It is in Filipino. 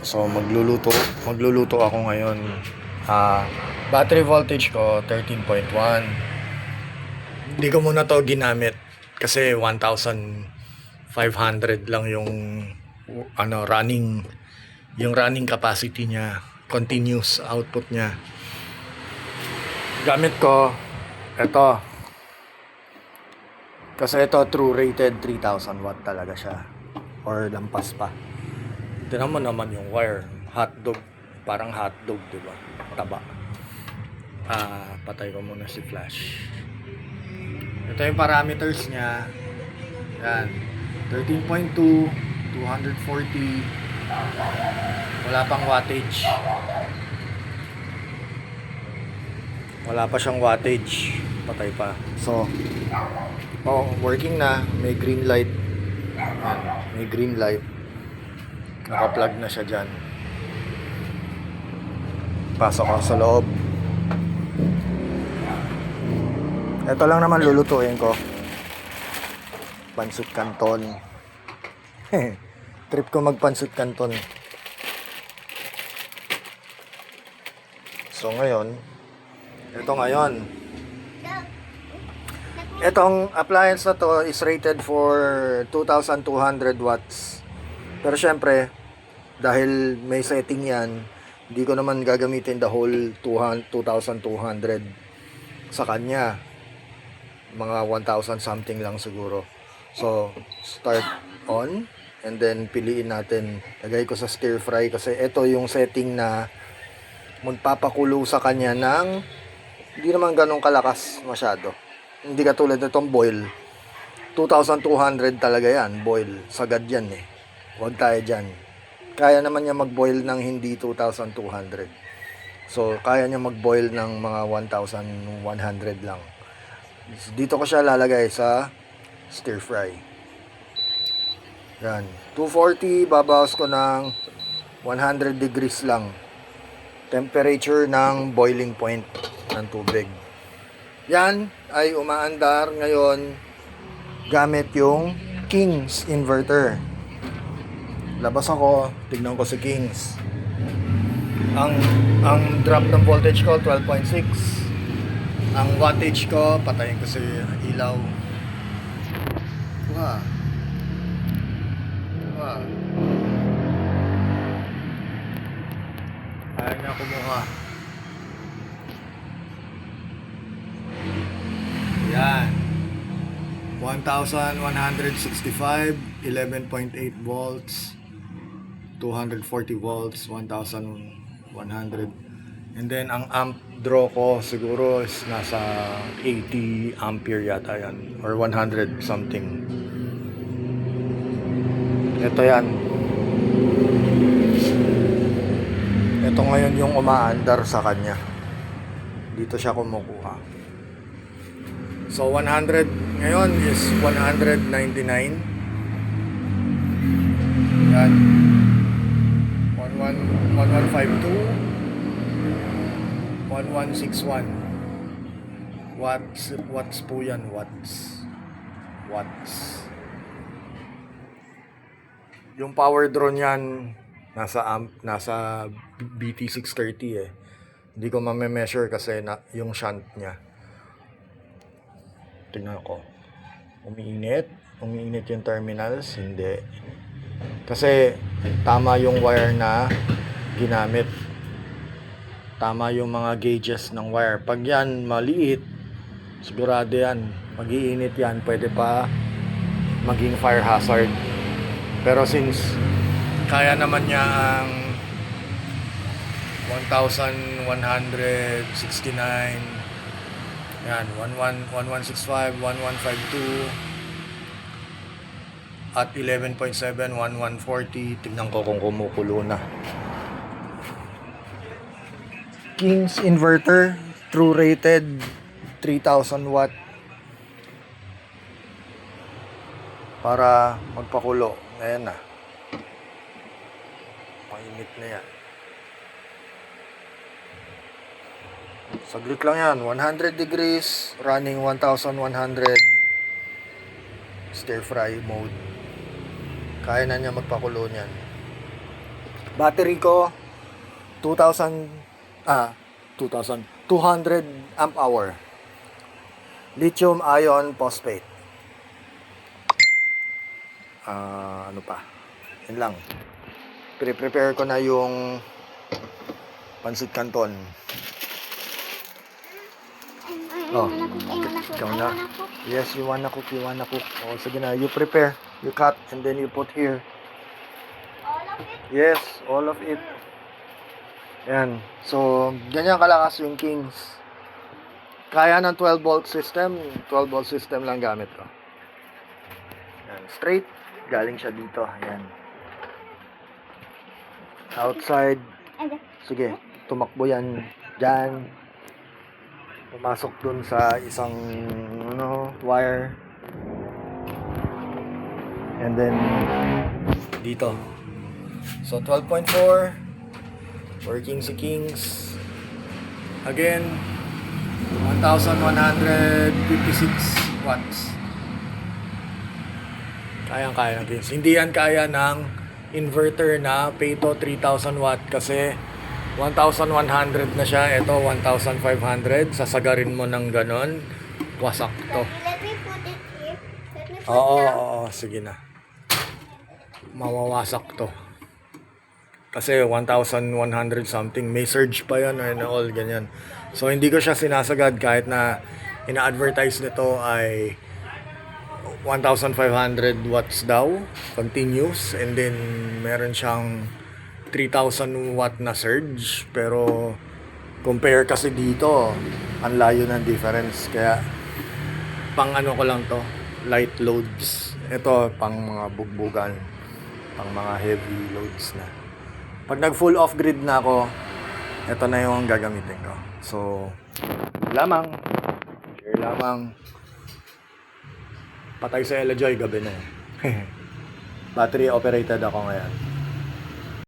So magluluto ako ngayon. Battery voltage ko 13.1. Hindi ko muna to ginamit kasi 1,500 lang yung running capacity niya, continuous output niya. Gamit ko ito. Kasi ito true rated 3,000 watt talaga siya or lampas pa. Tignan mo naman yung wire, hotdog, parang hotdog, di ba? Taba. Patay ko muna si flash. Ito yung parameters niya. Yan. 13.2, 240. Wala pang wattage. Wala pa siyang wattage. Patay pa. So, working na. May green light. Yan. May green light. Naka-plug na siya dyan. Pasok ako sa loob. Ito lang naman lulutuin ko. Pansut Canton. Trip ko magpansut Canton. So ngayon, itong appliance na to is rated for 2,200 watts. Pero syempre, dahil may setting yan, hindi ko naman gagamitin the whole 2,200 sa kanya. Mga 1,000 something lang siguro. So, start on and then piliin natin. Lagay ko sa stir fry kasi ito yung setting na magpapakulo sa kanya ng hindi naman ganun kalakas masyado. Hindi katulad nitong boil. 2,200 talaga yan, boil. Sagad yan eh. Huwag tayo dyan. Kaya naman niya mag-boil ng hindi 2,200. So, kaya niya mag-boil ng mga 1,100 lang. Dito ko siya lalagay sa stir fry. Yan. 240, babawas ko ng 100 degrees lang. Temperature ng boiling point ng tubig. Yan ay umaandar ngayon gamit yung King's inverter. Labas ako, tignan ko si King's. Ang drop ng voltage ko 12.6. Ang wattage ko, patayin ko si ilaw. Wow. Ayaw niya kumuha. Yan. 1,165, 11.8 volts, 240 volts, 1,100. And then, ang amp draw ko siguro is nasa 80 ampere yata yan. Or 100 something. Ito yan. Ito ngayon yung umaandar sa kanya. Dito siya kumukuha. So 100 ngayon is 199. Yan. 1152. 1161 watts po yan, watts yung power draw niyan nasa BT630 eh. Hindi ko ma-measure kasi yung shunt niya. Tingnan ko, umiinit yung terminals, hindi kasi tama yung wire na ginamit. Tama yung mga gauges ng wire. Pag yan maliit, sigurado yan, mag-iinit yan, pwede pa maging fire hazard. Pero since kaya naman niya ang 1,169, yan, 1165, 1152, at 11.7, 1140, tignan ko kung kumukulo na. King's inverter, true rated 3,000 watt para magpakulo. Ayan na, mainit na yan. Saglit lang yan, 100 degrees, running 1,100, stir fry mode. Kaya na niya magpakulo niyan. Battery ko 200 amp hour. Lithium ion phosphate. Ano pa? Yun lang. Prepare ko na yung pansit canton. Oh, ikaw na. Yes, you wanna cook. Oh, sige na, you prepare. You cut and then you put here. All of it? Yes, all of it. Yan. So, ganyan kalakas yung Kings. Kaya ng 12 volt system. 12 volt system lang gamit ko. Yan. Straight. Galing siya dito. Yan. Outside. Sige, tumakbo yan dyan. Pumasok dun sa isang wire. And then dito. So 12.4 working si Kings. Again 1156 watts. Kayang-kaya ng Kings. Hindi yan kaya ng inverter na Pato 3000 watt kasi 1,100 na siya. Ito 1,500. Sasagarin mo ng ganon. Wasak to. Let me put it here. Let me put Oo, sige na. Mawawasak to. Kasi 1,100 something. May surge pa yan and all, ganyan. So, hindi ko siya sinasagad kahit na ina-advertise nito ay 1,500 watts daw. Continuous. And then, meron siyang 3,000 watt na surge. Pero, compare kasi dito, ang layo ng difference. Kaya, pang ano ko lang to, light loads. Ito, pang mga bugbugan. Pang mga heavy loads na. Pag nag full off grid na ako, ito na yung gagamitin ko. So, lamang. Share lamang. Patay sa Ella Joy, gabi na eh. Battery operated ako ngayon.